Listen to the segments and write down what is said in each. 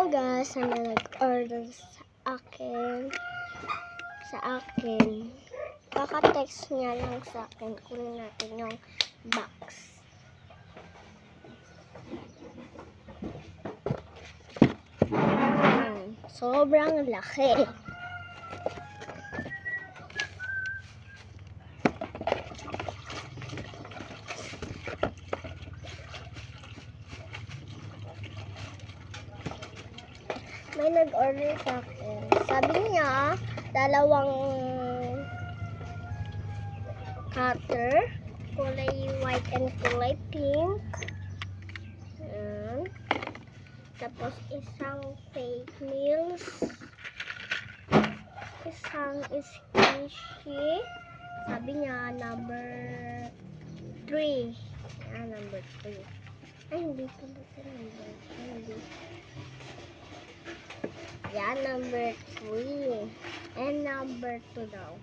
guys, na nag-order sa akin. Kaka-text niya lang sa akin. Kunin natin yung box. Sobrang laki. May nag-order sa akin. Sabi niya, dalawang cutter, kulay white and kulay pink. Tapos isang fake nails, isang squishy. Sabi niya, number 3. Number 3. Ay, hindi pala ito number 3. Yan, number 3. And number 2 daw.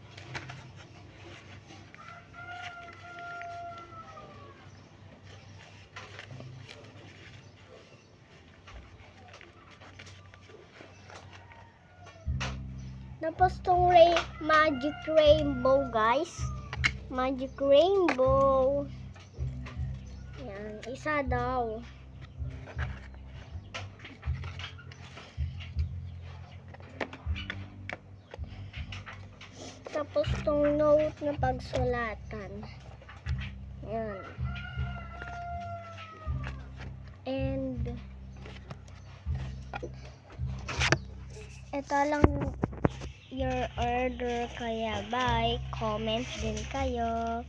Tapos tong magic rainbow, guys. Magic rainbow. Yan, isa daw. Tapos tong note na pagsulatan. Yan. And ito lang your order, kaya bye. Comment din kayo.